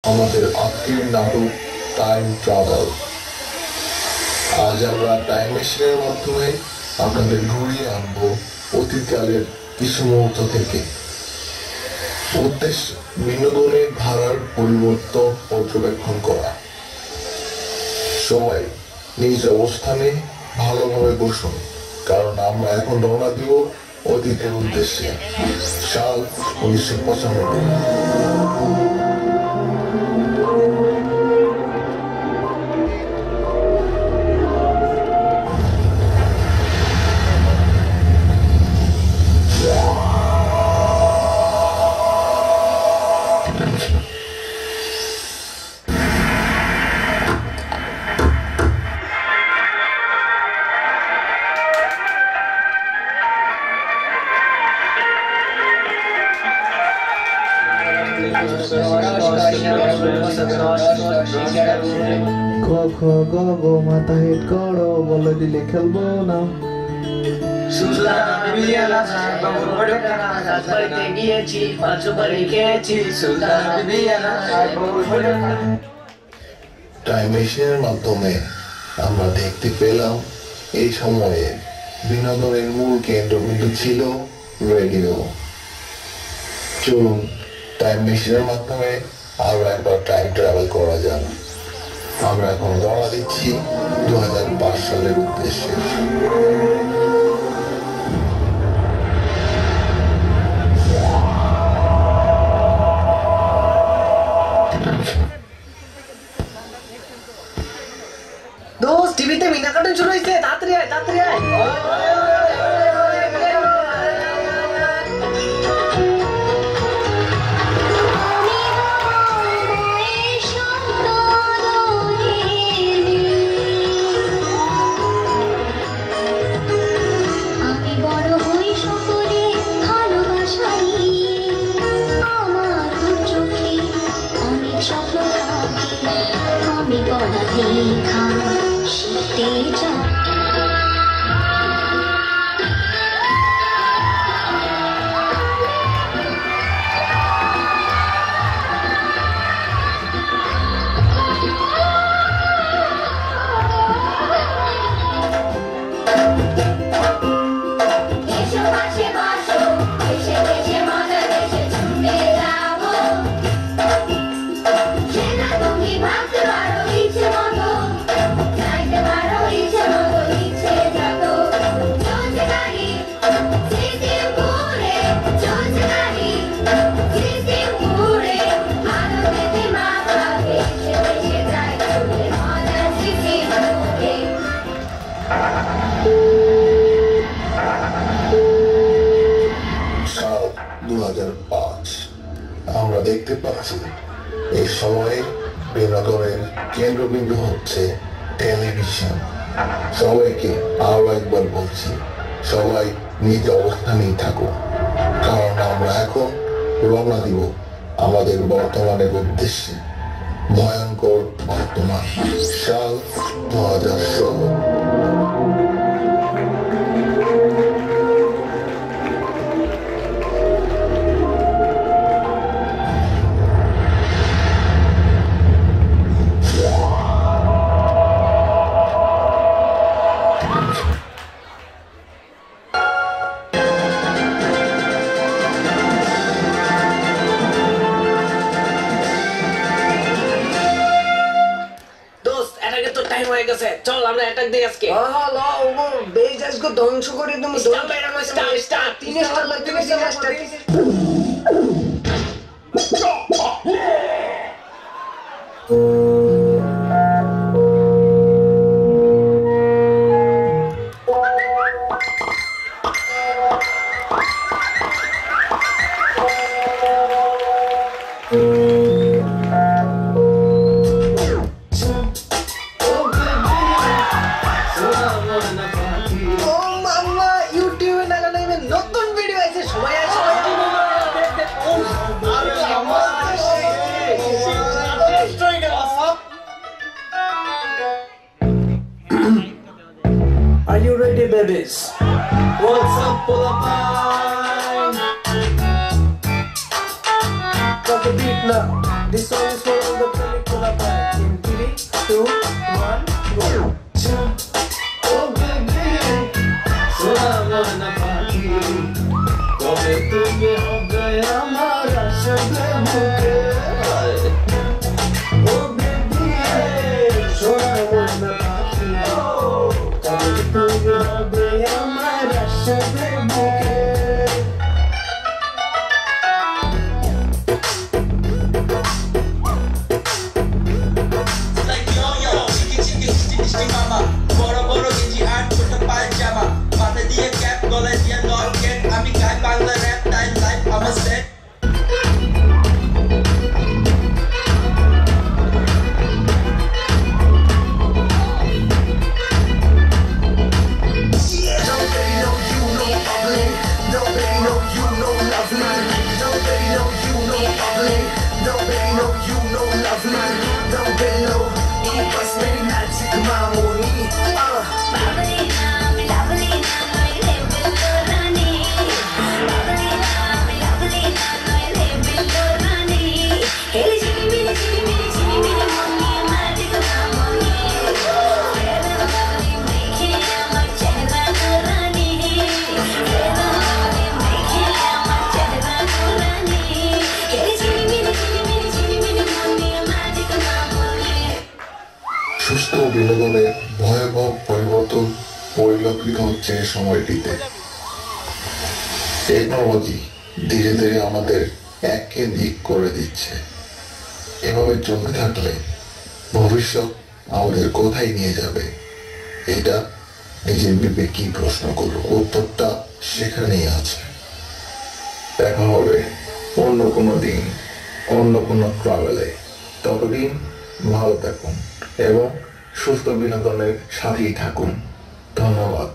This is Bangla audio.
আমাদের আজকের নাটক টাইম ট্রাভেল। আজ আমরা টাইম মেশিনের মাধ্যমে আপনাদের ঘুরিয়ে আনবো অতীতকালের কিছু মুহূর্ত থেকে। উদ্দেশ্য বিনোদনের ধারার পরিবর্তন পর্যবেক্ষণ করা। সবাই নিজ অবস্থানে ভালোভাবে বসুন, কারণ আমরা এখন রওনা দিব অতীতের উদ্দেশ্যে। সাল 1995। মাথা হেড করো, বলে দিলে খেলবো না। টাইম মেশিনের মাধ্যমে আমরা দেখতে পেলাম এই সময়ে বিনোদনের মূল কেন্দ্রবিন্দু ছিল রেডিও। চলুন টাইম মেশিনের মাধ্যমে আরো একবার টাইম ট্রাভেল করা যাক। আমরা এখন রওনা দিচ্ছি 2005 সালের উদ্দেশ্যে। দোস্ত, টিভিতে মিনা কার্টুন শুরু হয়েছে, তাড়াতাড়ি আয়, তাড়াতাড়ি আয়। সাল 2005। আমরা দেখতে পাচ্ছি এই সময়ে বিনোদনের কেন্দ্রবিন্দু হচ্ছে টেলিভিশন। সবাইকে আরো একবার বলছি, সবাই নিজ অবস্থানেই থাকো, কারণ আমরা এখন রওনা দিব আমাদের বর্তমানের উদ্দেশ্যে। ভয়ঙ্কর বর্তমান। সাল 2016। চল আমরা অ্যাটাক দেই আজকে। বেজ আজকে ধ্বংস করে তুমি। স্টার্ট 3 স্টার লাগবে। নতুন ভিডিও আছে, সবাই আসো। Are you ready, babies? What's up, Pulapine? Got the beat now. This song is for all the তুমি হবে আমার আসবে বুকে ও বেবি সোনা মনা পাখি কবে তুমি হবে আমার আসবে বুকে Like yo-yo, chiki chiki mama বড় বড় গেঞ্জি আর ছোট পায়জামা মাথা দিয়ে ক্যাপ গলায় দিয়ে নট গেট আমি গাই বাংলা র‍্যাপ টাইম লাইফ আমার সেট সুস্থ বিনোদনের ভয়াবহ পরিবর্তন পরিলক্ষিত হচ্ছে এই সময়টিতে। টেকনোলজি ধীরে ধীরে আমাদের এককেন্দ্রিক করে দিচ্ছে। এভাবে চলতে থাকলে ভবিষ্যৎ আমাদের কোথায় নিয়ে যাবে, এটা নিজের বিবেকই প্রশ্ন করো, উত্তরটা সেখানেই আছে। দেখা হবে অন্য কোনো দিন, অন্য কোনো ট্রাভেলে। ততদিন ভালো থাকুন এবং সুস্থ বিনোদনের সাথেই থাকুন। ধন্যবাদ।